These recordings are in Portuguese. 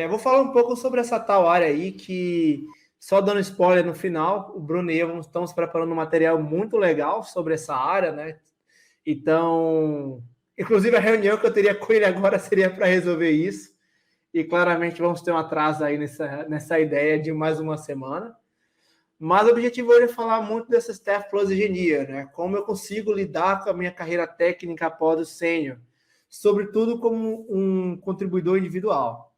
Vou falar um pouco sobre essa tal área aí que, só dando spoiler no final, o Bruno e eu estamos preparando um material muito legal sobre essa área, né? Então, inclusive a reunião que eu teria com ele agora seria para resolver isso. E claramente vamos ter um atraso aí nessa ideia de mais uma semana. Mas o objetivo hoje é falar muito dessa Staff Plus Engineer, né? Como eu consigo lidar com a minha carreira técnica após o sênior, sobretudo como um contribuidor individual.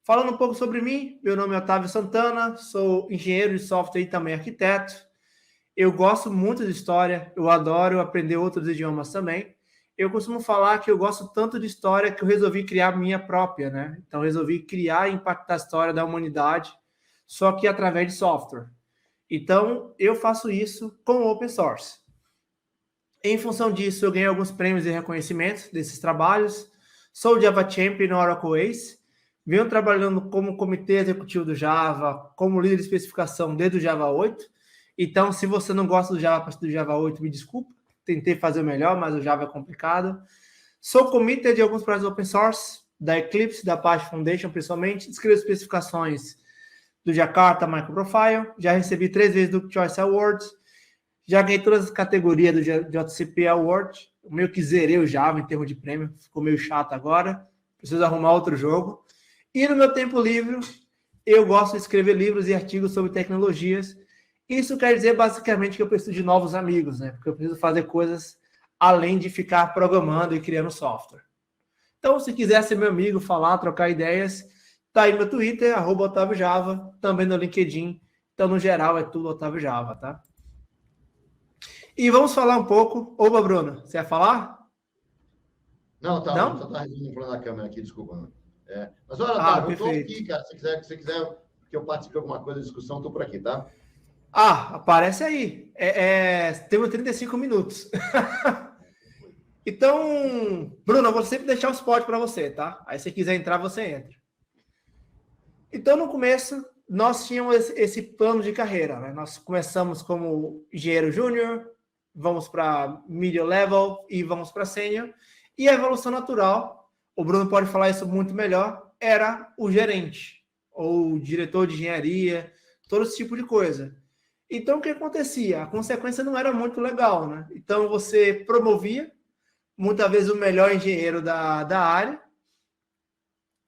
Falando um pouco sobre mim, meu nome é Otávio Santana, sou engenheiro de software e também arquiteto. Eu gosto muito de história, eu adoro aprender outros idiomas também. Eu costumo falar que eu gosto tanto de história que eu resolvi criar a minha própria, né? Então, resolvi criar e impactar a história da humanidade, só que através de software. Então, eu faço isso com open source. Em função disso, eu ganhei alguns prêmios e reconhecimentos desses trabalhos. Sou Java Champion no Oracle Ace. Venho trabalhando como comitê executivo do Java, como líder de especificação desde o Java 8. Então, se você não gosta do Java a partir do Java 8, me desculpa. Tentei fazer o melhor, mas o Java é complicado. Sou committer de alguns projetos open source, da Eclipse, da Apache Foundation, principalmente. Escrevo especificações do Jakarta Microprofile. Já recebi 3 vezes do Choice Awards. Já ganhei todas as categorias do JCP Award. Meio que zerei o Java em termos de prêmio. Ficou meio chato agora. Preciso arrumar outro jogo. E no meu tempo livre, eu gosto de escrever livros e artigos sobre tecnologias. Isso quer dizer basicamente que eu preciso de novos amigos, né? Porque eu preciso fazer coisas além de ficar programando e criando software. Então, se quiser ser meu amigo, falar, trocar ideias, tá aí meu Twitter, @OtávioJava, também no LinkedIn. Então, no geral, é tudo Otávio Java, tá? E vamos falar um pouco. Opa, Bruno, você ia falar? Não, tá, Não? só tá resolvendo o problema da câmera aqui, desculpa. Mas olha, tá, eu tô Perfeito. aqui, cara. Se quiser que eu participe de alguma coisa da discussão, tô por aqui, tá? Aparece aí. Temos 35 minutos. Então, Bruno, eu vou sempre deixar o spot para você, tá? Aí se quiser entrar, você entra. Então, no começo, nós tínhamos esse plano de carreira, né? Nós começamos como engenheiro júnior, vamos para middle level e vamos para sênior. E a evolução natural, o Bruno pode falar isso muito melhor, era o gerente, ou o diretor de engenharia, todo esse tipo de coisa. Então, o que acontecia? A consequência não era muito legal, né? Então, você promovia, muitas vezes, o melhor engenheiro da área,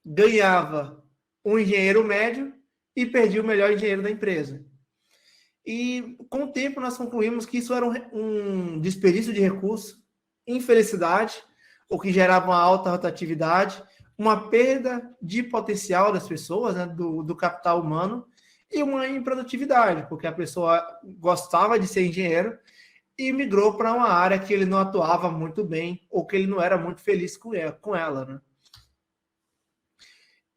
ganhava um engenheiro médio e perdia o melhor engenheiro da empresa. E, com o tempo, nós concluímos que isso era um desperdício de recurso, infelicidade, o que gerava uma alta rotatividade, uma perda de potencial das pessoas, né, do capital humano, e uma improdutividade, porque a pessoa gostava de ser engenheiro e migrou para uma área que ele não atuava muito bem ou que ele não era muito feliz com ela, né?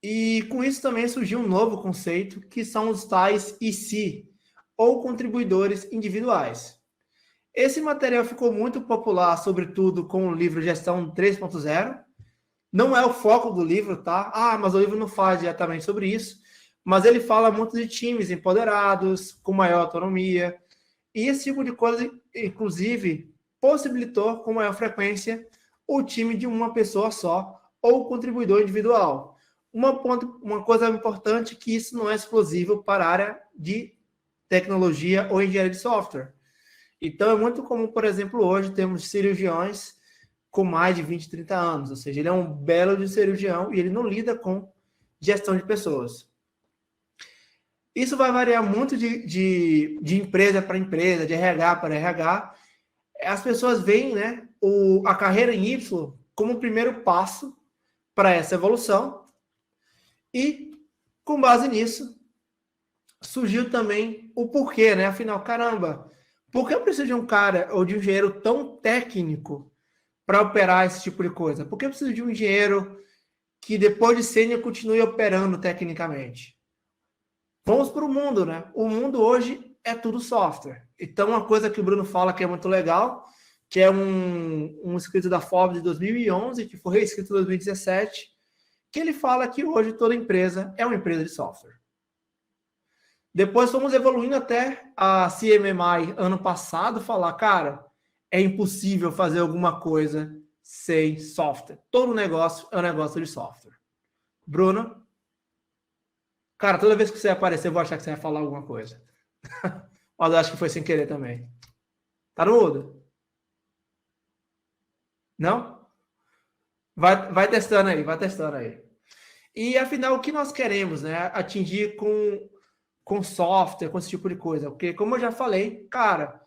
E com isso também surgiu um novo conceito, que são os tais IC, ou contribuidores individuais. Esse material ficou muito popular, sobretudo com o livro Gestão 3.0. Não é o foco do livro, tá? Mas o livro não fala diretamente sobre isso, mas ele fala muito de times empoderados, com maior autonomia, e esse tipo de coisa, inclusive, possibilitou com maior frequência o time de uma pessoa só, ou contribuidor individual. Uma coisa importante é que isso não é exclusivo para a área de tecnologia ou engenharia de software. Então, é muito comum, por exemplo, hoje temos cirurgiões com mais de 20, 30 anos, ou seja, ele é um belo de cirurgião e ele não lida com gestão de pessoas. Isso vai variar muito de empresa para empresa, de RH para RH. As pessoas veem, né, a carreira em Y como o primeiro passo para essa evolução. E, com base nisso, surgiu também o porquê, né? Afinal, caramba, por que eu preciso de um cara ou de um engenheiro tão técnico para operar esse tipo de coisa? Por que eu preciso de um engenheiro que depois de sênior continue operando tecnicamente? Vamos para o mundo, né? O mundo hoje é tudo software. Então, uma coisa que o Bruno fala que é muito legal, que é um escrito da Forbes de 2011, que foi reescrito em 2017, que ele fala que hoje toda empresa é uma empresa de software. Depois fomos evoluindo até a CMMI ano passado falar, cara, é impossível fazer alguma coisa sem software. Todo negócio é um negócio de software. Bruno? Cara, toda vez que você aparecer, eu vou achar que você vai falar alguma coisa. Mas eu acho que foi sem querer também. Tá no mudo? Não? Vai testando aí, vai testando aí. E afinal, o que nós queremos, né? Atingir com software, com esse tipo de coisa. Porque, como eu já falei, cara,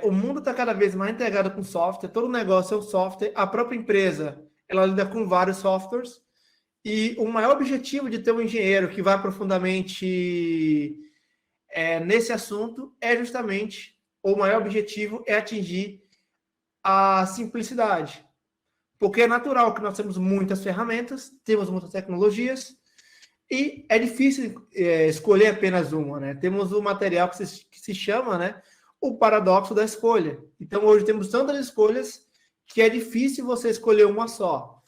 o mundo está cada vez mais integrado com software, todo negócio é um software, a própria empresa, ela lida com vários softwares, e o maior objetivo de ter um engenheiro que vai profundamente nesse assunto é justamente, o maior objetivo é atingir a simplicidade. Porque é natural que nós temos muitas ferramentas, temos muitas tecnologias, e é difícil escolher apenas uma, né? Temos um material que se chama, né, o paradoxo da escolha. Então, hoje temos tantas escolhas que é difícil você escolher uma só.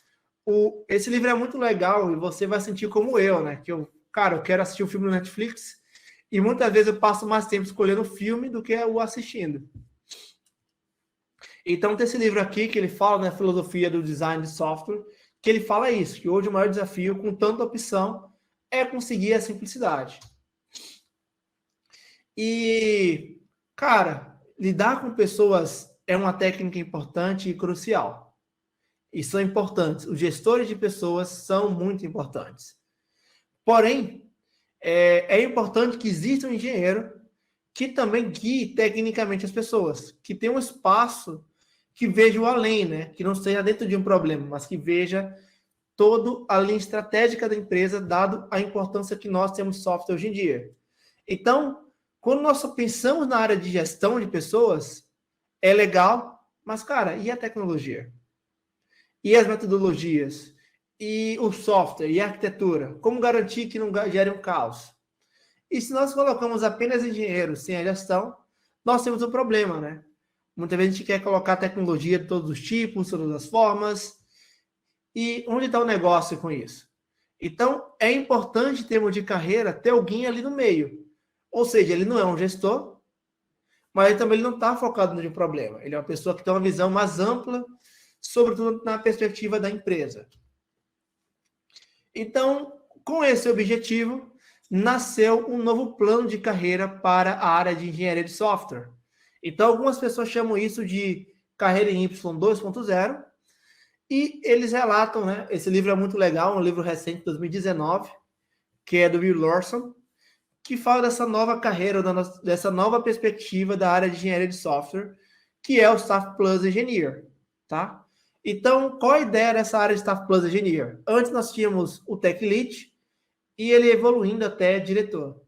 Esse livro é muito legal e você vai sentir como eu, né? Que eu quero assistir um filme no Netflix e muitas vezes eu passo mais tempo escolhendo o filme do que o assistindo. Então, tem esse livro aqui que ele fala, né, filosofia do design de software, que ele fala isso, que hoje o maior desafio com tanta opção é conseguir a simplicidade. E, cara, lidar com pessoas é uma técnica importante e crucial. E são importantes. Os gestores de pessoas são muito importantes. Porém, é importante que exista um engenheiro que também guie tecnicamente as pessoas, que tenha um espaço que veja o além, né? Que não esteja dentro de um problema, mas que veja toda a linha estratégica da empresa, dado a importância que nós temos software hoje em dia. Então, quando nós pensamos na área de gestão de pessoas, é legal, mas, cara, e a tecnologia? E as metodologias? E o software? E a arquitetura? Como garantir que não gere um caos? E se nós colocamos apenas engenheiros sem a gestão, nós temos um problema, né? Muitas vezes a gente quer colocar tecnologia de todos os tipos, todas as formas. E onde está o negócio com isso? Então, é importante, em termos de carreira, ter alguém ali no meio. Ou seja, ele não é um gestor, mas ele também não está focado no problema. Ele é uma pessoa que tem uma visão mais ampla, sobretudo na perspectiva da empresa. Então, com esse objetivo, nasceu um novo plano de carreira para a área de engenharia de software. Então, algumas pessoas chamam isso de carreira em Y 2.0, e eles relatam, né? Esse livro é muito legal, um livro recente de 2019, que é do Bill Lawson, que fala dessa nova carreira, dessa nova perspectiva da área de engenharia de software, que é o Staff Plus Engineer, tá? Então, qual a ideia dessa área de Staff Plus Engineer? Antes nós tínhamos o Tech Lead, e ele evoluindo até diretor.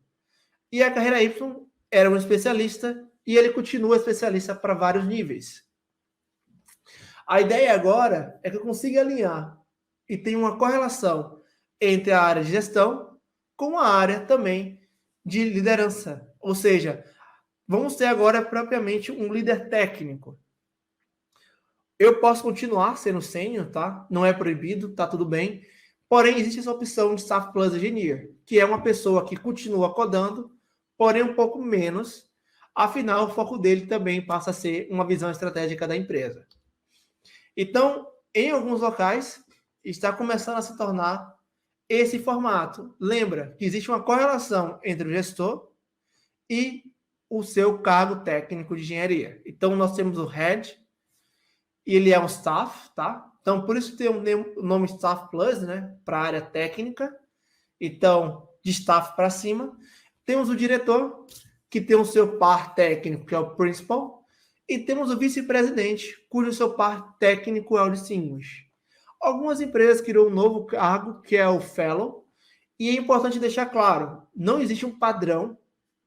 E a carreira Y era um especialista, e ele continua especialista para vários níveis. A ideia agora é que eu consiga alinhar e tenha uma correlação entre a área de gestão com a área também de liderança. Ou seja, vamos ter agora propriamente um líder técnico. Eu posso continuar sendo sênior, tá? Não é proibido, tá tudo bem. Porém, existe essa opção de Staff Plus Engineer, que é uma pessoa que continua codando, porém um pouco menos. Afinal, o foco dele também passa a ser uma visão estratégica da empresa. Então, em alguns locais, está começando a se tornar esse formato. Lembra que existe uma correlação entre o gestor e o seu cargo técnico de engenharia. Então, nós temos o Head, e ele é um Staff, tá? Então, por isso tem o nome Staff Plus, né? Para a área técnica. Então, de Staff para cima. Temos o diretor, que tem o seu par técnico, que é o Principal. E temos o vice-presidente, cujo seu par técnico é o Distinguished. Algumas empresas criam um novo cargo, que é o Fellow, e é importante deixar claro, não existe um padrão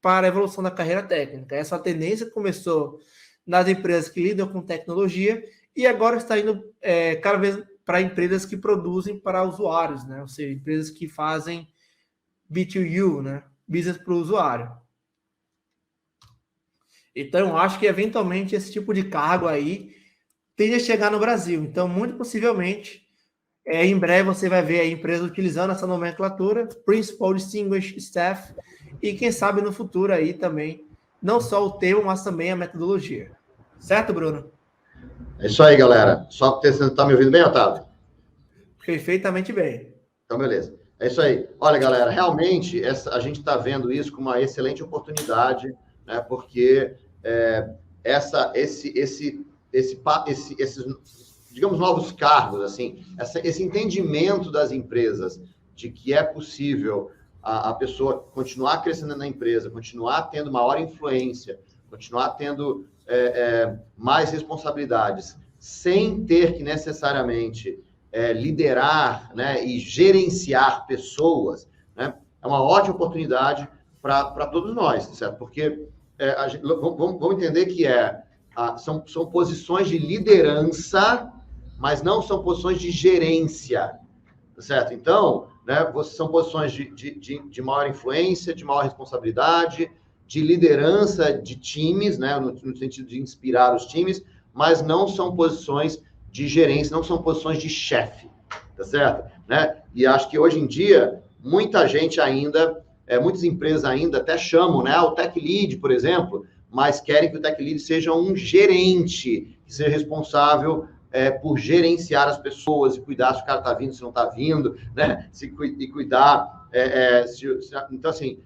para a evolução da carreira técnica. Essa tendência começou nas empresas que lidam com tecnologia e agora está indo cada vez para empresas que produzem para usuários, né? Ou seja, empresas que fazem B2U, né? Business para o usuário. Então, eu acho que, eventualmente, esse tipo de cargo aí tende a chegar no Brasil. Então, muito possivelmente, em breve você vai ver a empresa utilizando essa nomenclatura, Principal, Distinguished, Staff, e quem sabe no futuro aí também, não só o termo, mas também a metodologia. Certo, Bruno? É isso aí, galera. Só que você está me ouvindo bem, Otávio? Perfeitamente bem. Então, beleza. É isso aí. Olha, galera, realmente a gente está vendo isso como uma excelente oportunidade, né? Porque esses, digamos, novos cargos, assim, esse entendimento das empresas de que é possível a pessoa continuar crescendo na empresa, continuar tendo maior influência, continuar tendo mais responsabilidades, sem ter que necessariamente liderar, né, e gerenciar pessoas, né, é uma ótima oportunidade para todos nós, certo? Porque vamos entender que são posições de liderança, mas não são posições de gerência, certo? Então, né, são posições de maior influência, de maior responsabilidade, de liderança de times, né, no sentido de inspirar os times, mas não são posições de gerência, não são posições de chefe, tá certo? Né? E acho que hoje em dia, muita gente ainda, muitas empresas ainda até chamam, né, o tech lead, por exemplo, mas querem que o tech lead seja um gerente, que seja responsável por gerenciar as pessoas e cuidar se o cara está vindo, se não está vindo, né? E cuidar. Então, assim,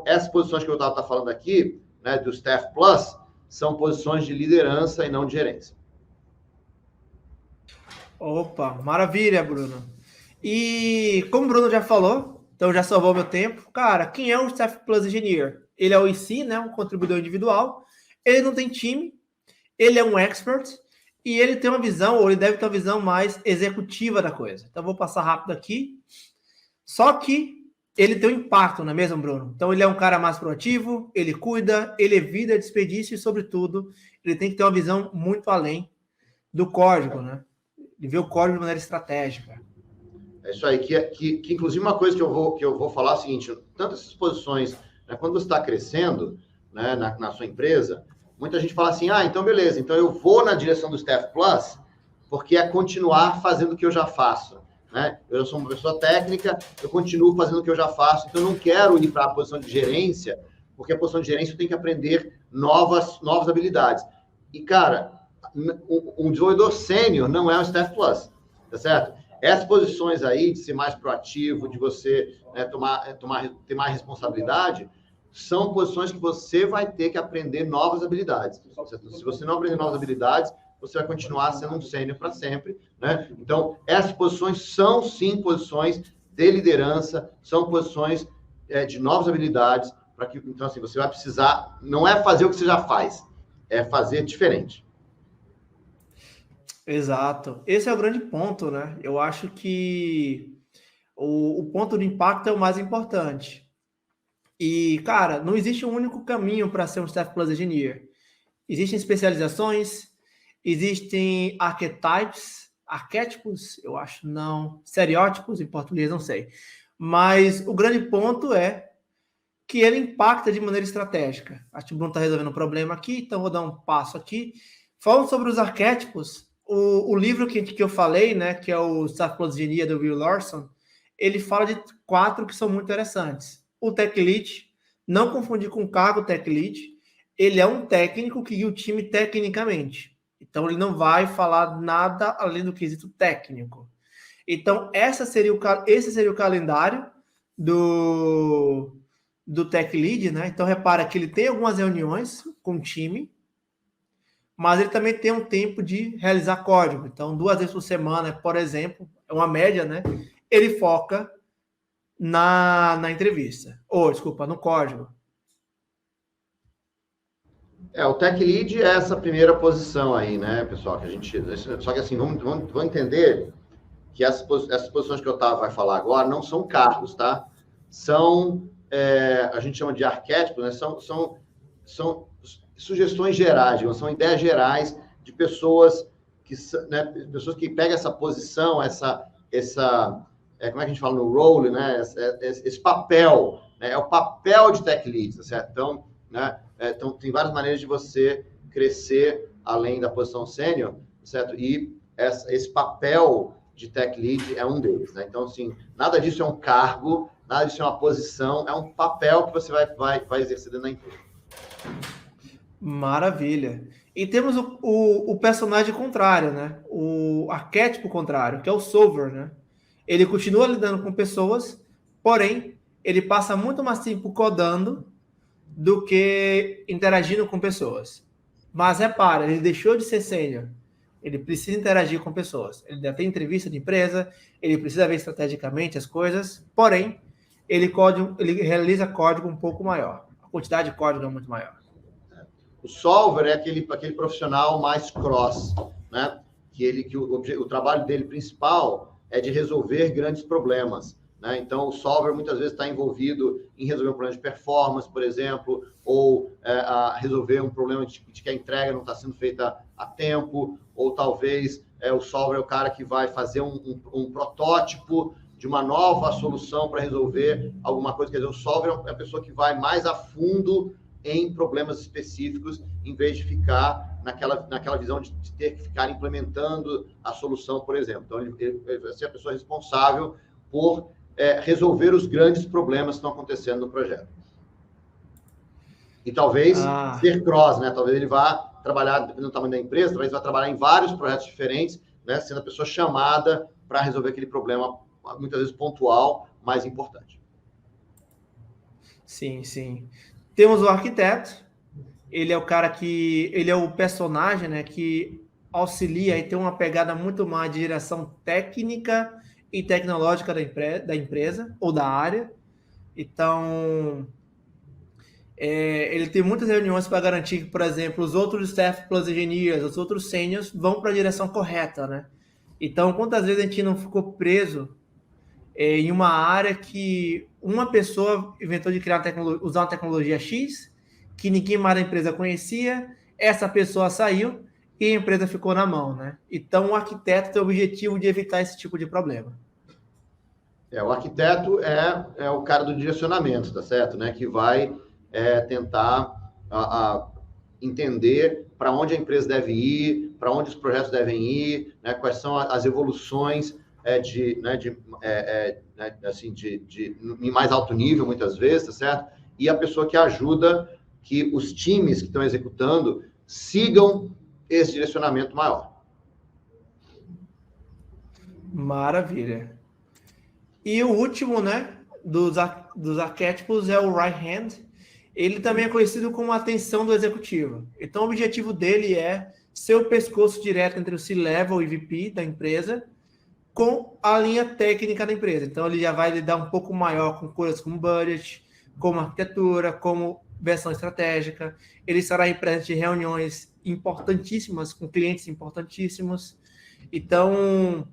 essas posições que eu estava falando aqui, né, do Staff Plus, são posições de liderança e não de gerência. Opa, maravilha, Bruno. E como o Bruno já falou, então já salvou meu tempo. Cara, quem é o Staff Plus Engineer? Ele é o IC, né, um contribuidor individual. Ele não tem time, ele é um expert e ele tem uma visão, ou ele deve ter uma visão mais executiva da coisa. Então, vou passar rápido aqui. Só que ele tem um impacto, não é mesmo, Bruno? Então, ele é um cara mais proativo, ele cuida, ele evita desperdício e, sobretudo, ele tem que ter uma visão muito além do código, né? Ele vê o código de maneira estratégica. É isso aí, que inclusive uma coisa que eu vou falar é o seguinte, tanto essas posições, né, quando você está crescendo, né, na sua empresa, muita gente fala assim, então beleza, então eu vou na direção do Staff Plus, porque é continuar fazendo o que eu já faço, né? Eu sou uma pessoa técnica, eu continuo fazendo o que eu já faço, então eu não quero ir para a posição de gerência, porque a posição de gerência eu tenho que aprender novas habilidades. E, cara, um desenvolvedor sênior não é um Staff Plus, tá certo? Essas posições aí de ser mais proativo, de você, né, ter mais responsabilidade, são posições que você vai ter que aprender novas habilidades. Se você não aprender novas habilidades, você vai continuar sendo um sênior para sempre, né? Então, essas posições são, sim, posições de liderança, são posições de novas habilidades, para que, então, assim, você vai precisar, não é fazer o que você já faz, é fazer diferente. Exato. Esse é o grande ponto, né? Eu acho que o ponto de impacto é o mais importante. E, cara, não existe um único caminho para ser um Staff Plus Engineer. Existem especializações, existem arquétipos, eu acho, não, estereótipos, em português, não sei. Mas o grande ponto é que ele impacta de maneira estratégica. Acho que o Bruno está resolvendo um problema aqui, então vou dar um passo aqui. Falando sobre os arquétipos, o livro que eu falei, né, que é o Staff Plus Engineer do Will Larson, ele fala de 4 que são muito interessantes. O Tech Lead, não confundir com o cargo Tech Lead, ele é um técnico que guia o time tecnicamente. Então, ele não vai falar nada além do quesito técnico. Então, esse seria o calendário do Tech Lead, né? Então, repara que ele tem algumas reuniões com o time, mas ele também tem um tempo de realizar código. Então, 2 vezes por semana, por exemplo, é uma média, né? Ele foca na entrevista. Desculpa, no código. O Tech Lead é essa primeira posição aí, né, pessoal? Que a gente, só que assim, vamos entender que essas posições que eu vai falar agora não são cargos, tá? São, a gente chama de arquétipos, né? São sugestões gerais, são ideias gerais de pessoas que pegam essa posição, como é que a gente fala no role, né? Esse papel, né? É o papel de Tech Lead, tá certo? Então, né? Então, tem várias maneiras de você crescer além da posição sênior, certo? E esse papel de Tech Lead é um deles, né? Então, assim, nada disso é um cargo, nada disso é uma posição, é um papel que você vai exercer dentro da empresa. Maravilha. E temos o personagem contrário, né? O arquétipo contrário, que é o solver, né? Ele continua lidando com pessoas, Porém, ele passa muito mais tempo codando do que interagindo com pessoas. Mas repara, ele deixou de ser sênior. Ele precisa interagir com pessoas. Ele deve ter entrevista de empresa, ele precisa ver estrategicamente as coisas, porém, ele realiza código um pouco maior. A quantidade de código é muito maior. O solver é aquele profissional mais cross, né? Que o trabalho dele principal é de resolver grandes problemas, né? Então, o solver muitas vezes está envolvido em resolver um problema de performance, por exemplo, ou a resolver um problema de que a entrega não está sendo feita a tempo, ou talvez o solver é o cara que vai fazer um protótipo de uma nova solução para resolver alguma coisa. Quer dizer, o solver é a pessoa que vai mais a fundo em problemas específicos, em vez de ficar naquela visão de ter que ficar implementando a solução, por exemplo. Então, ele vai ser a pessoa responsável por resolver os grandes problemas que estão acontecendo no projeto. E talvez ser cross, né? Talvez ele vá trabalhar, dependendo do tamanho da empresa, talvez ele vá trabalhar em vários projetos diferentes, né? Sendo a pessoa chamada para resolver aquele problema, muitas vezes pontual, mais importante. Sim, sim. Temos o arquiteto, ele é o cara que... Ele é o personagem, né, que auxilia e tem uma pegada muito mais de direção técnica e tecnológica da empresa ou da área. Então, ele tem muitas reuniões para garantir que, por exemplo, os outros staff plus engineers, os outros seniors vão para a direção correta, né? Então, quantas vezes a gente não ficou preso em uma área que uma pessoa inventou de usar uma tecnologia X, que ninguém mais da empresa conhecia, essa pessoa saiu e a empresa ficou na mão, né? Então, o arquiteto tem o objetivo de evitar esse tipo de problema. O arquiteto é o cara do direcionamento, tá certo? Né? Que vai tentar entender para onde a empresa deve ir, para onde os projetos devem ir, né? Quais são as evoluções em mais alto nível, muitas vezes, tá certo? E a pessoa que ajuda que os times que estão executando sigam esse direcionamento maior. Maravilha. E o último, né, dos arquétipos é o right hand. Ele também é conhecido como a atenção do executivo. Então, o objetivo dele é ser o pescoço direto entre o C-Level e VP da empresa com a linha técnica da empresa. Então, ele já vai lidar um pouco maior com coisas como budget, como arquitetura, como versão estratégica. Ele estará presente em reuniões importantíssimas, com clientes importantíssimos. Então,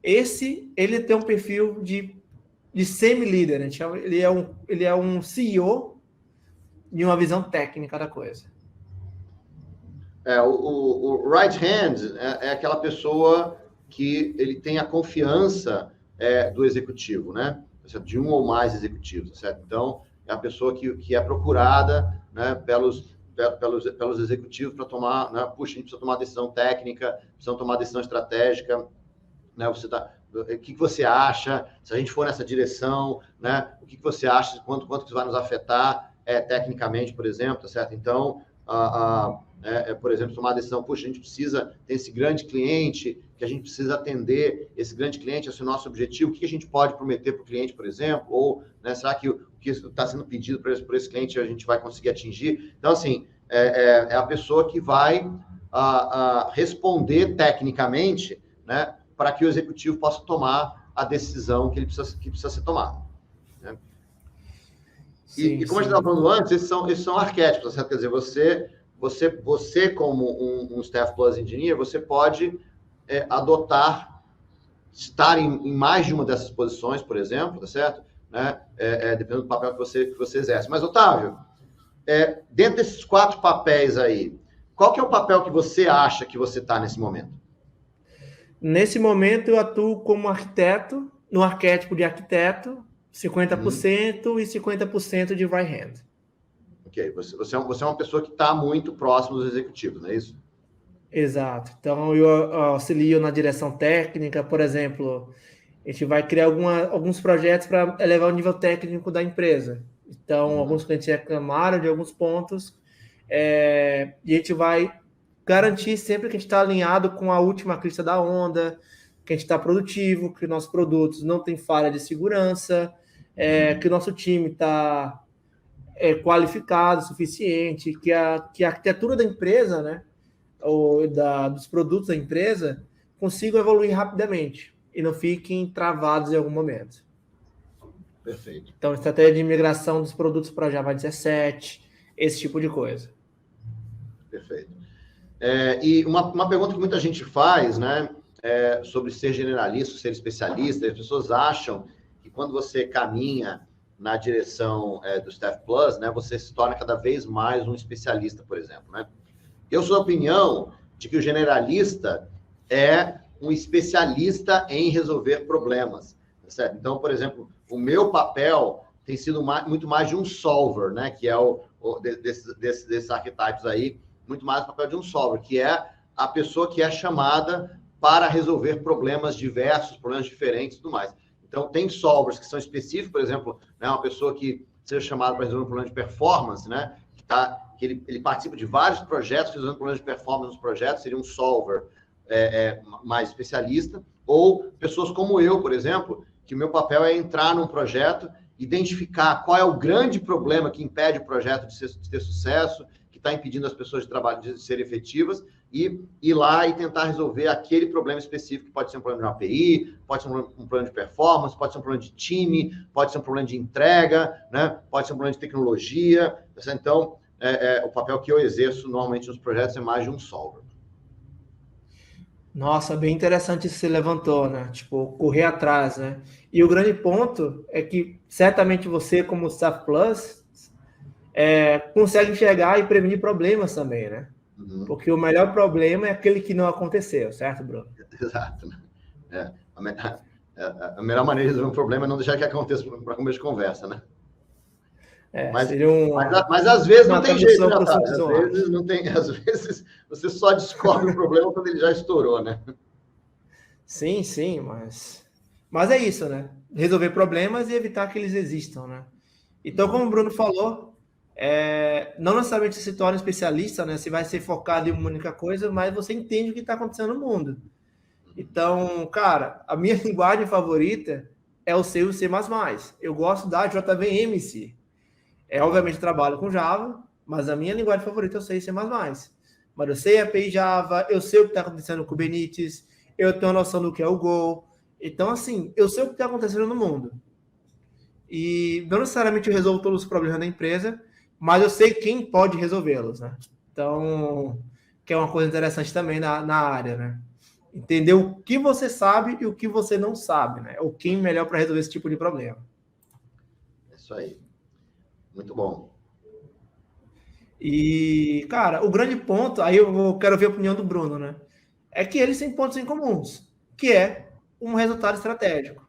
ele tem um perfil de semi-líder. Ele é um CEO de uma visão técnica da coisa. O right hand é aquela pessoa que ele tem a confiança do executivo, né? De um ou mais executivos, certo? Então, é a pessoa que é procurada, né, pelos executivos para tomar, né? Puxa, a gente precisa tomar decisão técnica, precisa tomar decisão estratégica, né? O que você acha? Se a gente for nessa direção, né? O que você acha? Quanto isso vai nos afetar tecnicamente, por exemplo, tá certo? Então, por exemplo, tomar a decisão, puxa, a gente precisa ter esse grande cliente, que a gente precisa atender esse grande cliente, esse é o nosso objetivo, o que a gente pode prometer para o cliente, por exemplo, ou, né, será que o que está sendo pedido por esse cliente a gente vai conseguir atingir? Então, assim, é a pessoa que vai responder tecnicamente, né, para que o executivo possa tomar a decisão que precisa ser tomada. Né? E como a gente estava falando antes, esses são arquétipos, certo? Quer dizer, você como um Staff Plus Engineer, você pode estar em mais de uma dessas posições, por exemplo, tá certo? Né? Dependendo do papel que você exerce. Mas, Otávio, dentro desses 4 papéis aí, qual que é o papel que você acha que você está nesse momento? Nesse momento, eu atuo como arquiteto, no arquétipo de arquiteto, 50% e 50% de right hand. Ok, você é uma pessoa que está muito próximo dos executivos, não é isso? Exato. Então, eu auxilio na direção técnica, por exemplo, a gente vai criar alguns projetos para elevar o nível técnico da empresa. Então, alguns clientes reclamaram de alguns pontos, e a gente vai garantir sempre que a gente está alinhado com a última crista da onda, que a gente está produtivo, que nossos produtos não têm falha de segurança, que o nosso time está qualificado o suficiente, que a arquitetura da empresa, né, dos produtos da empresa, consigam evoluir rapidamente e não fiquem travados em algum momento. Perfeito. Então, estratégia de migração dos produtos para Java 17, esse tipo de coisa. Perfeito. E uma pergunta que muita gente faz, né, sobre ser generalista, ser especialista, as pessoas acham que quando você caminha na direção do Staff Plus, né, você se torna cada vez mais um especialista, por exemplo, né? Eu sou da opinião de que o generalista é um especialista em resolver problemas, certo? Então, por exemplo, o meu papel tem sido muito mais de um solver, né? Que é desses arquétipos aí, muito mais o papel de um solver, que é a pessoa que é chamada para resolver problemas diversos, problemas diferentes e tudo mais. Então, tem solvers que são específicos, por exemplo, né, uma pessoa que seja chamada para resolver um problema de performance, né? Que ele participa de vários projetos, resolvendo problemas de performance nos projetos, seria um solver mais especialista, ou pessoas como eu, por exemplo, que o meu papel é entrar num projeto, identificar qual é o grande problema que impede o projeto de ter sucesso, que está impedindo as pessoas de serem efetivas, e ir lá e tentar resolver aquele problema específico, que pode ser um problema de API, pode ser um problema de performance, pode ser um problema de time, pode ser um problema de entrega, né? Pode ser um problema de tecnologia. Então, o papel que eu exerço normalmente nos projetos é mais de um solver. Nossa, bem interessante isso que você levantou, né? Tipo, correr atrás, né? E o grande ponto é que certamente você, como Staff Plus, consegue enxergar e prevenir problemas também, né? Uhum. Porque o melhor problema é aquele que não aconteceu, certo, Bruno? Exato. Né? A melhor maneira de resolver um problema é não deixar que aconteça para começo de conversa, né? Mas às vezes não tem jeito, né, às vezes não tem, às vezes você só descobre o problema quando ele já estourou, né? Sim, mas é isso, né? Resolver problemas e evitar que eles existam, né? Então, como o Bruno falou, não necessariamente você se torna especialista, né? Você vai ser focado em uma única coisa, mas você entende o que está acontecendo no mundo. Então, cara, a minha linguagem favorita é o C e o C++. Eu gosto da JVM. Obviamente trabalho com Java, mas a minha linguagem favorita é o C e C++. Mas eu sei API Java, eu sei o que está acontecendo no Kubernetes, eu tenho a noção do que é o Go. Então, assim, eu sei o que está acontecendo no mundo. E não necessariamente eu resolvo todos os problemas da empresa, mas eu sei quem pode resolvê-los, né? Então, que é uma coisa interessante também na área, né? Entender o que você sabe e o que você não sabe, né? O quem melhor para resolver esse tipo de problema. É isso aí. Muito bom. E, cara, o grande ponto, aí eu quero ver a opinião do Bruno, né? É que eles têm pontos em comuns, que é um resultado estratégico.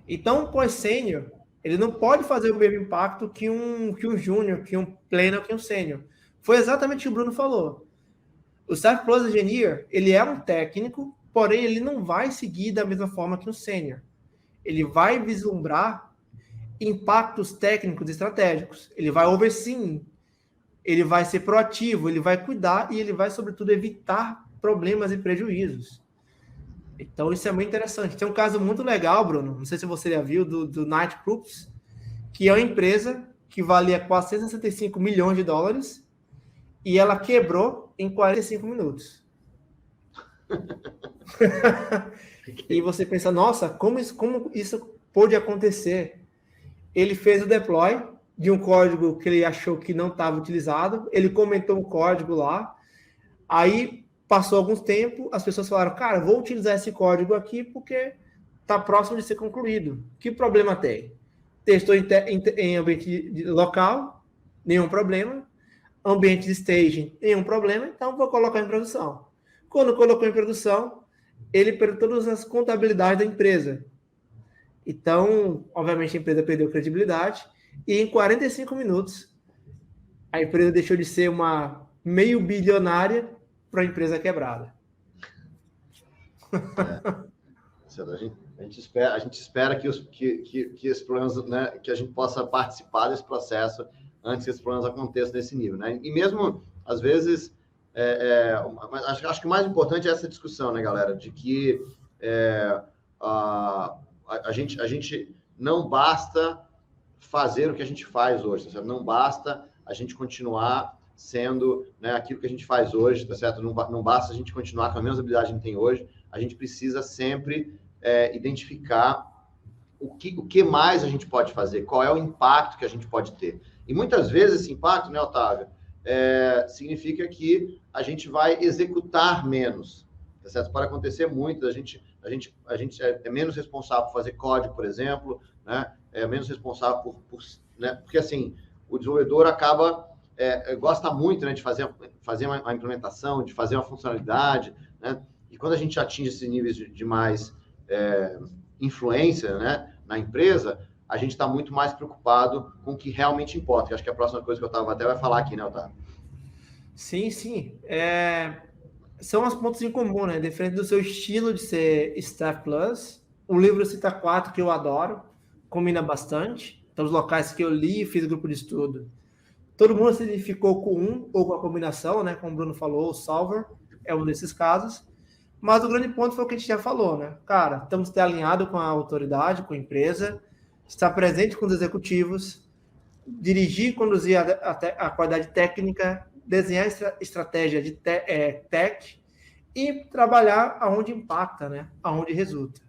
Então, o pós-sênior, ele não pode fazer o mesmo impacto que um júnior, que um pleno, que um sênior. Foi exatamente o que o Bruno falou. O Staff Plus Engineer, ele é um técnico, porém ele não vai seguir da mesma forma que um sênior. Ele vai vislumbrar impactos técnicos e estratégicos. Ele vai overseeing, ele vai ser proativo, ele vai cuidar e ele vai, sobretudo, evitar problemas e prejuízos. Então, isso é muito interessante. Tem um caso muito legal, Bruno, não sei se você já viu, do Knight Groups, que é uma empresa que valia 465 milhões de dólares e ela quebrou em 45 minutos. E você pensa, nossa, como isso pôde acontecer? Ele fez o deploy de um código que ele achou que não estava utilizado, ele comentou o código lá, aí passou algum tempo, as pessoas falaram, cara, vou utilizar esse código aqui porque está próximo de ser concluído. Que problema tem? Testou em ambiente local, nenhum problema. Ambiente de staging, nenhum problema, então vou colocar em produção. Quando colocou em produção, ele perdeu todas as contabilidades da empresa. Então, obviamente, a empresa perdeu credibilidade e em 45 minutos, a empresa deixou de ser uma meio bilionária para a empresa quebrada. A gente espera que esses problemas, né, que a gente possa participar desse processo antes que esses problemas aconteçam nesse nível, né? E mesmo, às vezes, acho que o mais importante é essa discussão, né, galera, de que a gente não basta fazer o que a gente faz hoje, tá certo? Não basta a gente continuar sendo, né, aquilo que a gente faz hoje, tá certo? Não basta a gente continuar com a mesma habilidade que a gente tem hoje, a gente precisa sempre identificar o que mais a gente pode fazer, qual é o impacto que a gente pode ter. E muitas vezes esse impacto, né, Otávio, significa que a gente vai executar menos, tá certo? Para acontecer muito, a gente é menos responsável por fazer código, por exemplo, né? É menos responsável né? Porque assim, o desenvolvedor gosta muito, né, de fazer uma implementação, de fazer uma funcionalidade, né? E quando a gente atinge esses níveis de mais influência, né, na empresa, a gente está muito mais preocupado com o que realmente importa. Eu acho que é a próxima coisa que o Otávio até vai falar aqui, né, Otávio? Sim, sim. São os pontos em comum, né? Diferente do seu estilo de ser Staff Plus, o livro cita 4 que eu adoro, combina bastante. Então, os locais que eu li e fiz grupo de estudo. Todo mundo se identificou com um ou com a combinação, né? Como o Bruno falou, o Solver é um desses casos. Mas o grande ponto foi o que a gente já falou, né? Cara, estamos ter alinhado com a autoridade, com a empresa, estar presente com os executivos, dirigir e conduzir a qualidade técnica, desenhar estratégia de tech e trabalhar aonde impacta, né? Aonde resulta.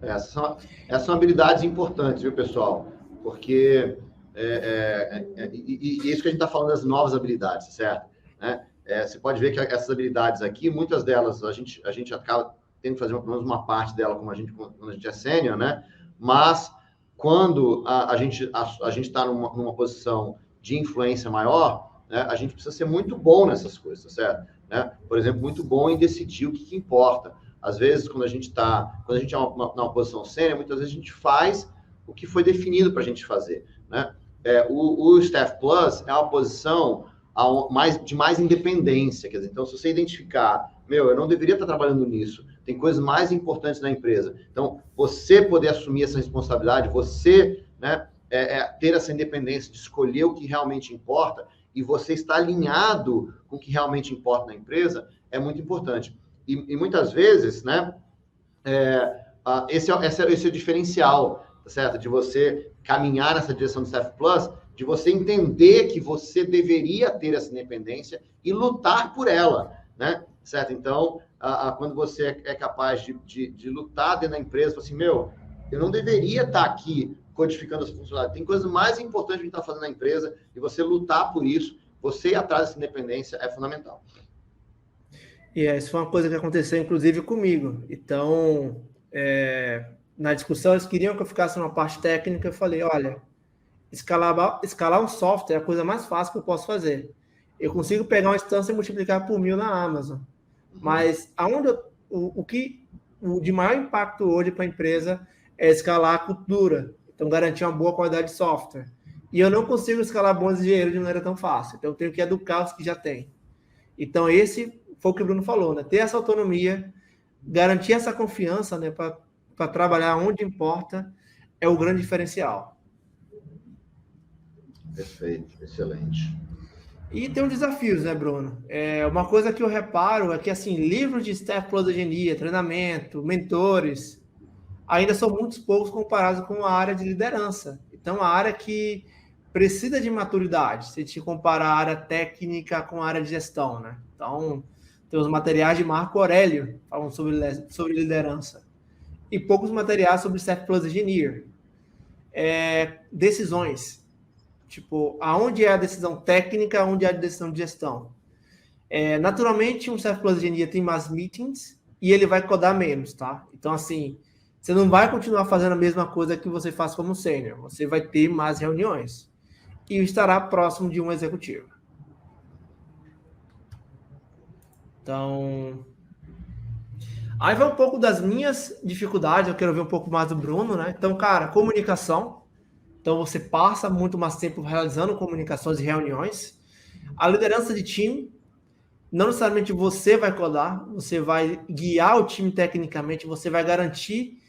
Essas são habilidades importantes, viu, pessoal? Porque isso que a gente está falando das novas habilidades, certo? Né? Você pode ver que essas habilidades aqui, muitas delas, a gente acaba tendo que fazer pelo menos uma parte dela quando a gente é sênior, né? Mas quando a gente está numa posição de influência maior, né, a gente precisa ser muito bom nessas coisas, certo? Né? Por exemplo, muito bom em decidir o que importa. Às vezes, quando a gente é numa posição sênior, muitas vezes a gente faz o que foi definido para a gente fazer, né? O Staff Plus é uma posição de mais independência, quer dizer, então, se você identificar, eu não deveria estar trabalhando nisso, tem coisas mais importantes na empresa. Então, você poder assumir essa responsabilidade, você, né, ter essa independência de escolher o que realmente importa e você estar alinhado com o que realmente importa na empresa é muito importante. E muitas vezes, né, esse é o diferencial, tá certo? De você caminhar nessa direção do Staff Plus, de você entender que você deveria ter essa independência e lutar por ela, né? Certo? Então, quando você é capaz de lutar dentro da empresa, assim, eu não deveria estar aqui codificando as funcionalidades. Tem coisas mais importantes que a gente está fazendo na empresa e você lutar por isso, você ir atrás dessa independência é fundamental. E isso foi uma coisa que aconteceu, inclusive, comigo. Então, na discussão, eles queriam que eu ficasse numa parte técnica. Eu falei, olha, escalar um software é a coisa mais fácil que eu posso fazer. Eu consigo pegar uma instância e multiplicar por 1000 na Amazon. Mas o de maior impacto hoje para a empresa é escalar a cultura. Então, garantir uma boa qualidade de software. E eu não consigo escalar bons engenheiros de maneira tão fácil. Então, eu tenho que educar os que já têm. Então, esse foi o que o Bruno falou, né? Ter essa autonomia, garantir essa confiança, né? Para trabalhar onde importa, é o grande diferencial. Perfeito, excelente. E tem uns desafios, né, Bruno? Uma coisa que eu reparo é que, assim, livros de Staff Plus Engineer, treinamento, mentores, ainda são muito poucos comparados com a área de liderança. Então, a área que precisa de maturidade, se a gente comparar a área técnica com a área de gestão, né? Então, tem os materiais de Marco Aurélio, falam sobre liderança. E poucos materiais sobre Staff Plus Engineer. Decisões. Tipo, aonde é a decisão técnica, aonde é a decisão de gestão. Naturalmente, um Staff Plus Engineer tem mais meetings e ele vai codar menos, tá? Então, assim, você não vai continuar fazendo a mesma coisa que você faz como sênior. Você vai ter mais reuniões e estará próximo de um executivo. Então, aí vai um pouco das minhas dificuldades. Eu quero ver um pouco mais do Bruno, né? Então, cara, comunicação. Então, você passa muito mais tempo realizando comunicações e reuniões. A liderança de time, não necessariamente você vai codar, você vai guiar o time tecnicamente, você vai garantir,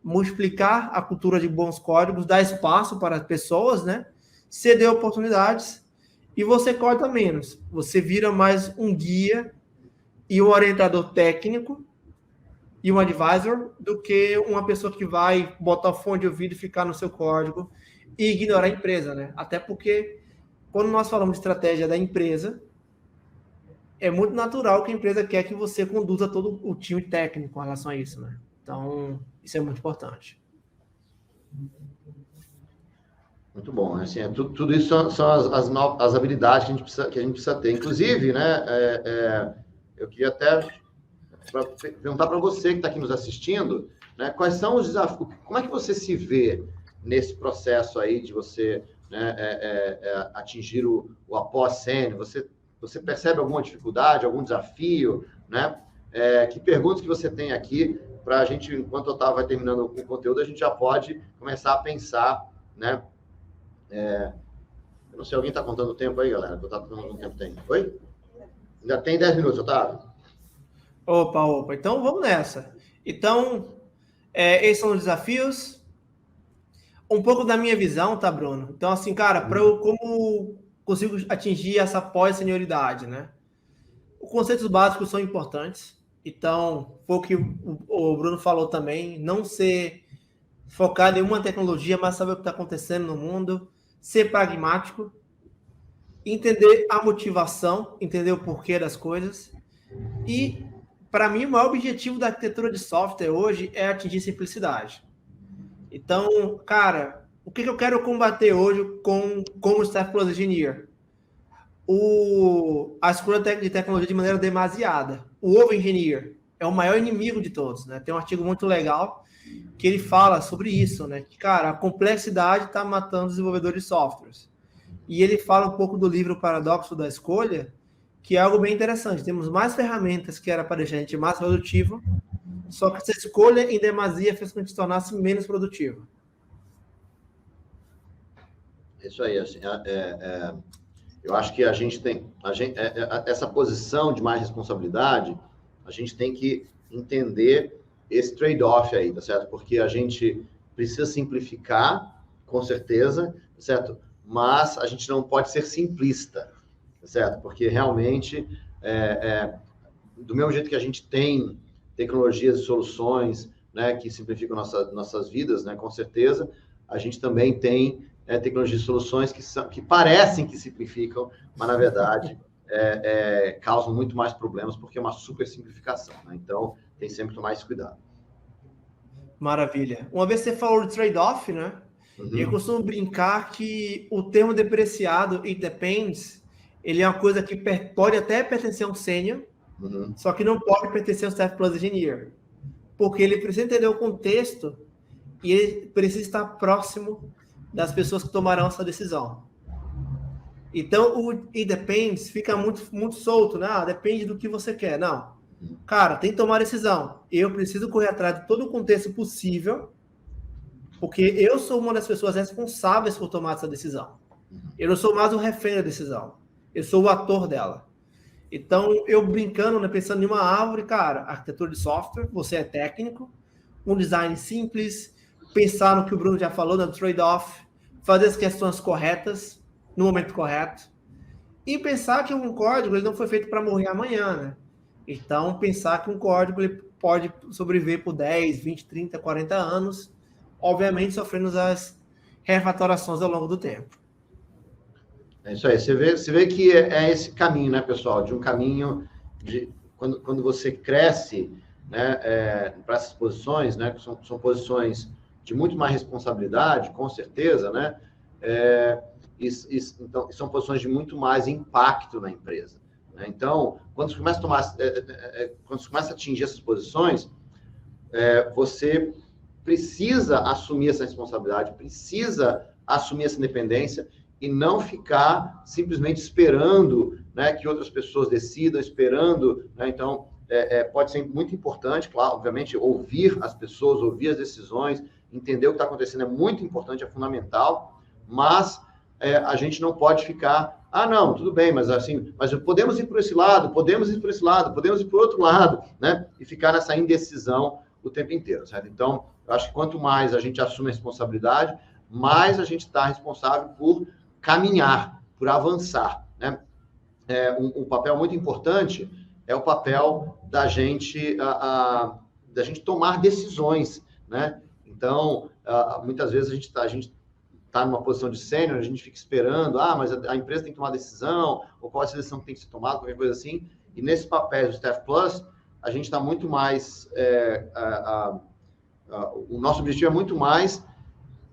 multiplicar a cultura de bons códigos, dar espaço para as pessoas, né? Ceder oportunidades e você corta menos. Você vira mais um guia e um orientador técnico e um advisor do que uma pessoa que vai botar o fone de ouvido e ficar no seu código e ignorar a empresa, né? Até porque quando nós falamos de estratégia da empresa, é muito natural que a empresa quer que você conduza todo o time técnico com relação a isso, né? Então, isso é muito importante. Muito bom. Assim, tudo isso são as habilidades que a gente precisa ter. Inclusive, né, eu queria até perguntar para você que está aqui nos assistindo, né, quais são os desafios, como é que você se vê nesse processo aí de você, né, atingir o após-sênior? Você percebe alguma dificuldade, algum desafio, né? Que perguntas que você tem aqui para a gente, enquanto eu estava terminando o conteúdo, a gente já pode começar a pensar, né? Eu não sei, alguém está contando o tempo aí, galera? Eu estava contando quanto tempo tem. Oi? Ainda tem 10 minutos, Otávio? Opa. Então, vamos nessa. Então, esses são os desafios. Um pouco da minha visão, tá, Bruno? Então, assim, cara, como consigo atingir essa pós-senioridade, né? Os conceitos básicos são importantes. Então, foi o que o Bruno falou também, não ser focado em uma tecnologia, mas saber o que está acontecendo no mundo, ser pragmático, entender a motivação, entender o porquê das coisas. E, para mim, o maior objetivo da arquitetura de software hoje é atingir simplicidade. Então, cara, o que eu quero combater hoje como Staff Plus Engineer? A escolha de tecnologia de maneira demasiada. O Over Engineer é o maior inimigo de todos, né? Tem um artigo muito legal que ele fala sobre isso, né? Que, cara, a complexidade está matando os desenvolvedores de softwares. E ele fala um pouco do livro Paradoxo da Escolha, que é algo bem interessante. Temos mais ferramentas que era para deixar a gente mais produtivo, só que essa escolha em demasia fez com que a gente se tornasse menos produtivo. Isso aí, assim, eu acho que a gente tem essa posição de mais responsabilidade, a gente tem que entender esse trade-off aí, tá certo? Porque a gente precisa simplificar, com certeza, tá certo? Mas a gente não pode ser simplista, tá certo? Porque realmente, do mesmo jeito que a gente tem tecnologias e soluções, né, que simplificam nossas vidas, né, com certeza, a gente também tem tecnologias e soluções que parecem que simplificam, mas, na verdade, causam muito mais problemas, porque é uma super simplificação, né? Então, tem sempre que tomar esse cuidado. Maravilha. Uma vez você falou de trade-off, né? Uhum. Eu costumo brincar que o termo depreciado, it depends, ele é uma coisa que pode até pertencer a um sênior, só que não pode pertencer ao Staff Plus Engineer, porque ele precisa entender o contexto e ele precisa estar próximo das pessoas que tomarão essa decisão. Então, o it depends fica muito solto, né? Depende do que você quer. Não. Cara, tem que tomar decisão. Eu preciso correr atrás de todo o contexto possível, porque eu sou uma das pessoas responsáveis por tomar essa decisão. Eu não sou mais o refém da decisão. Eu sou o ator dela. Então, eu brincando, né, pensando em uma árvore, cara, arquitetura de software, você é técnico, um design simples, pensar no que o Bruno já falou, no trade-off, fazer as questões corretas, no momento correto, e pensar que um código ele não foi feito para morrer amanhã, né? Então, pensar que um código ele pode sobreviver por 10, 20, 30, 40 anos, obviamente sofrendo as refatorações ao longo do tempo. É isso aí. Você vê que é esse caminho, né, pessoal? De um caminho de quando você cresce, né, para essas posições, né, que são posições de muito mais responsabilidade, com certeza, né? Então, são posições de muito mais impacto na empresa, né? Então, quando você começa a atingir essas posições, você precisa assumir essa responsabilidade, precisa assumir essa independência e não ficar simplesmente esperando, né, que outras pessoas decidam, esperando, né? Então, pode ser muito importante, claro, obviamente, ouvir as pessoas, ouvir as decisões, entender o que está acontecendo é muito importante, é fundamental, mas a gente não pode ficar, não, tudo bem, mas podemos ir por esse lado, podemos ir por esse lado, podemos ir por outro lado, né? E ficar nessa indecisão o tempo inteiro, certo? Então, eu acho que quanto mais a gente assume a responsabilidade, mais a gente está responsável por caminhar, por avançar, né? Um papel muito importante é o papel da gente tomar decisões, né? Então, muitas vezes a gente está numa posição de sênior, a gente fica esperando, mas a empresa tem que tomar decisão, ou qual a decisão que tem que ser tomada, qualquer coisa assim. E nesse papel do Staff Plus, a gente está muito mais... o nosso objetivo é muito mais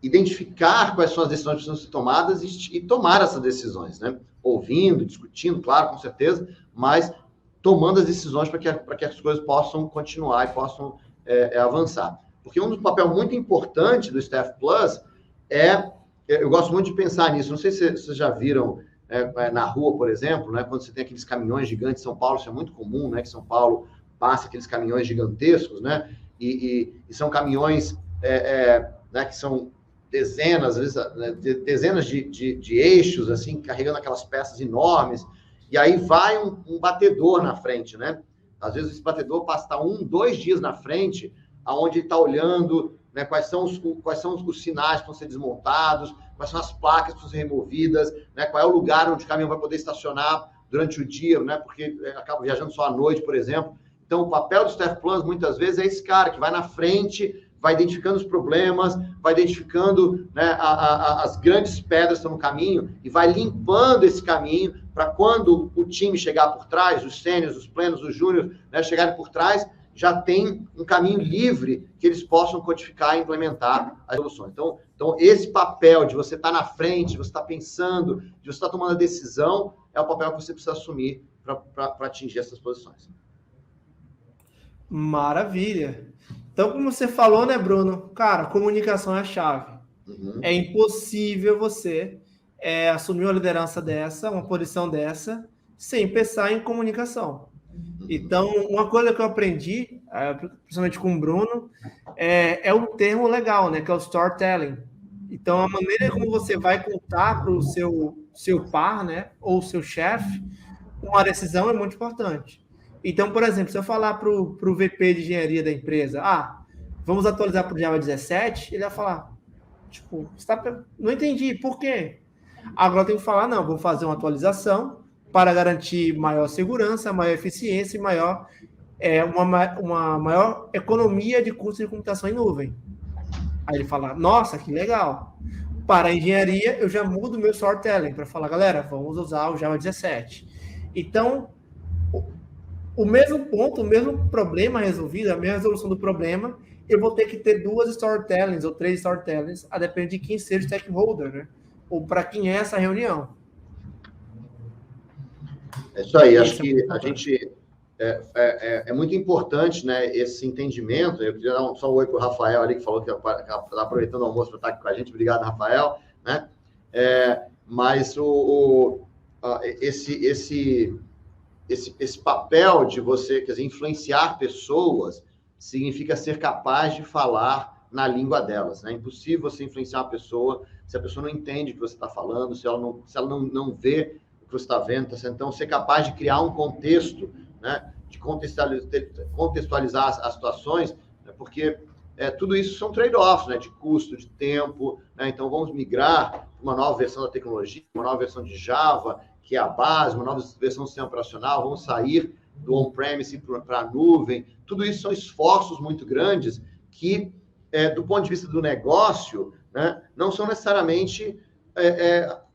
identificar quais são as decisões que precisam ser tomadas e tomar essas decisões, né? Ouvindo, discutindo, claro, com certeza, mas tomando as decisões para que as coisas possam continuar e possam avançar. Porque um papel muito importante do Staff Plus eu gosto muito de pensar nisso, não sei se vocês já viram na rua, por exemplo, né, quando você tem aqueles caminhões gigantes em São Paulo, isso é muito comum, né, que São Paulo passa aqueles caminhões gigantescos, né, e são caminhões né, que são dezenas, às vezes, né, dezenas de eixos, assim, carregando aquelas peças enormes, e aí vai um batedor na frente, né? Às vezes esse batedor passa 1, 2 dias na frente, aonde ele está olhando, né, quais são os sinais que vão ser desmontados, quais são as placas que vão ser removidas, né, qual é o lugar onde o caminhão vai poder estacionar durante o dia, né, porque acaba viajando só à noite, por exemplo. Então, o papel do Staff Plus, muitas vezes, é esse cara que vai na frente, vai identificando os problemas, vai identificando, né, as grandes pedras que estão no caminho e vai limpando esse caminho para quando o time chegar por trás, os sêniors, os plenos, os júniors, né, chegarem por trás, já tem um caminho livre que eles possam codificar e implementar as soluções. Então esse papel de você estar na frente, de você estar pensando, de você estar tomando a decisão, é o papel que você precisa assumir para atingir essas posições. Maravilha. Então, como você falou, né, Bruno? Cara, comunicação é a chave. Uhum. É impossível você assumir uma liderança dessa, uma posição dessa, sem pensar em comunicação. Então, uma coisa que eu aprendi, principalmente com o Bruno, é um termo legal, né? Que é o storytelling. Então, a maneira como você vai contar para o seu par, né? Ou seu chefe, uma decisão é muito importante. Então, por exemplo, se eu falar para o VP de engenharia da empresa, vamos atualizar para o Java 17, ele vai falar, tipo, não entendi, por quê? Agora eu tenho que falar, não, vou fazer uma atualização para garantir maior segurança, maior eficiência e uma maior economia de custo de computação em nuvem. Aí ele fala, nossa, que legal. Para a engenharia, eu já mudo meu storytelling para falar, galera, vamos usar o Java 17. Então, o mesmo ponto, o mesmo problema resolvido, a mesma resolução do problema, eu vou ter que ter 2 storytellings ou 3 storytellings, a depender de quem seja o stakeholder, né? Ou para quem é essa reunião. É isso aí, acho que a gente é muito importante, né, esse entendimento. Eu queria dar só um oi para o Rafael ali, que falou que está aproveitando o almoço para estar aqui com a gente. Obrigado, Rafael. Né? Mas esse papel de você, quer dizer, influenciar pessoas, significa ser capaz de falar na língua delas. Né? É impossível você influenciar uma pessoa se a pessoa não entende o que você está falando, se ela não vê o que você está vendo. Então, ser capaz de criar um contexto, né? De contextualizar as situações, né? Porque tudo isso são trade-offs, né? De custo, de tempo. Né? Então, vamos migrar para uma nova versão da tecnologia, uma nova versão de Java, que é a base, uma nova versão do sistema operacional, vamos sair do on-premise para a nuvem. Tudo isso são esforços muito grandes que, do ponto de vista do negócio, né, não são necessariamente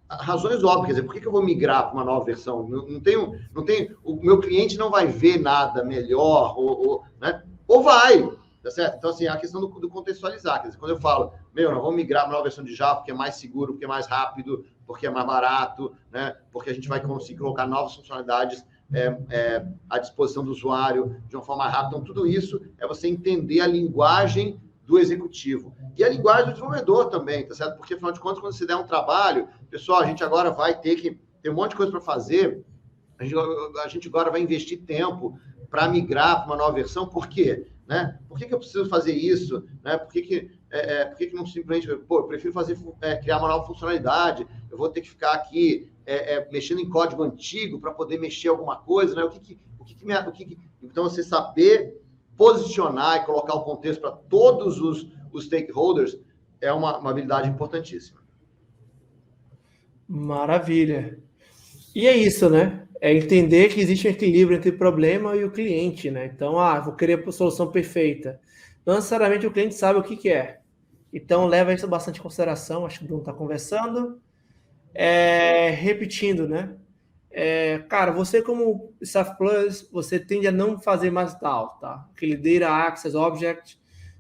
razões óbvias. Quer dizer, por que eu vou migrar para uma nova versão? Não tem, o meu cliente não vai ver nada melhor, né? Ou vai, tá certo? Então, assim, a questão do contextualizar. Quer dizer, quando eu falo, nós vamos migrar para uma nova versão de Java porque é mais seguro, porque é mais rápido, porque é mais barato, né? Porque a gente vai conseguir colocar novas funcionalidades à disposição do usuário de uma forma rápida. Então, tudo isso é você entender a linguagem do executivo. E a linguagem do desenvolvedor também, tá certo? Porque, afinal de contas, quando você der um trabalho, pessoal, a gente agora vai ter um monte de coisa para fazer, a gente agora vai investir tempo para migrar para uma nova versão. Por quê? Né? Por que eu preciso fazer isso? Né? Por que não simplesmente... eu prefiro criar uma nova funcionalidade, eu vou ter que ficar aqui mexendo em código antigo para poder mexer alguma coisa, né? Então, você saber posicionar e colocar o contexto para todos os stakeholders é uma habilidade importantíssima. Maravilha. E é isso, né? É entender que existe um equilíbrio entre o problema e o cliente, né? Então, vou querer a solução perfeita. Não necessariamente o cliente sabe o que é. Então, leva isso bastante em consideração. Acho que o Bruno está conversando. Repetindo, né? Cara, você como Staff Plus, você tende a não fazer mais tal, tá? Aquele Data Access Object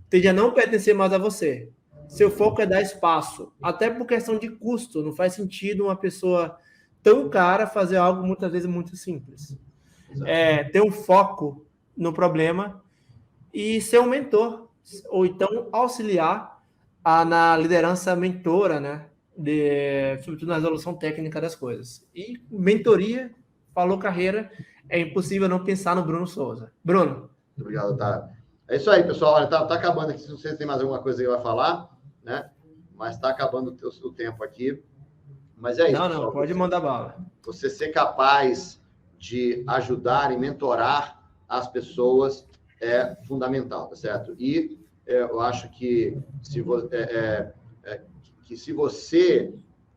tende a não pertencer mais a você. Seu foco é dar espaço, até por questão de custo. Não faz sentido uma pessoa tão cara fazer algo muitas vezes muito simples. Ter um foco no problema e ser um mentor, ou então auxiliar na liderança mentora, né? Sobretudo na resolução técnica das coisas. E mentoria, falou carreira, é impossível não pensar no Bruno Souza. Bruno. Obrigado, tá? É isso aí, pessoal. Olha, tá acabando aqui. Se vocês têm mais alguma coisa que vai falar, né? Mas tá acabando o tempo aqui. Mas é isso. Não, pessoal. Pode mandar bala. Você ser capaz de ajudar e mentorar as pessoas é fundamental, tá certo? E eu acho que se você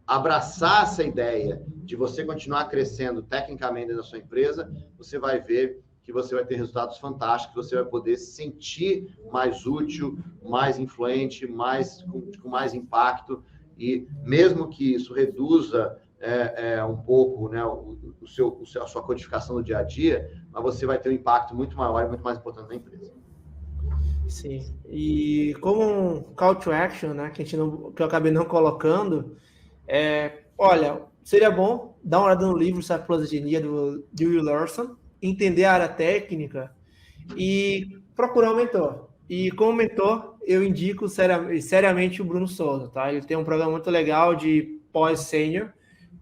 abraçar essa ideia de você continuar crescendo tecnicamente na sua empresa, você vai ver que você vai ter resultados fantásticos, você vai poder se sentir mais útil, mais influente, com mais impacto, e mesmo que isso reduza um pouco, né, a sua codificação no dia a dia, mas você vai ter um impacto muito maior e muito mais importante na empresa. Sim, e como um call to action, né, que eu acabei não colocando, olha, seria bom dar uma olhada no livro Staff Plus Engineer do Will Larson, entender a área técnica e procurar um mentor. E como mentor, eu indico seriamente o Bruno Souza, tá? Ele tem um programa muito legal de pós-sênior,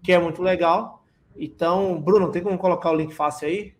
que é muito legal. Então, Bruno, tem como colocar o link fácil aí?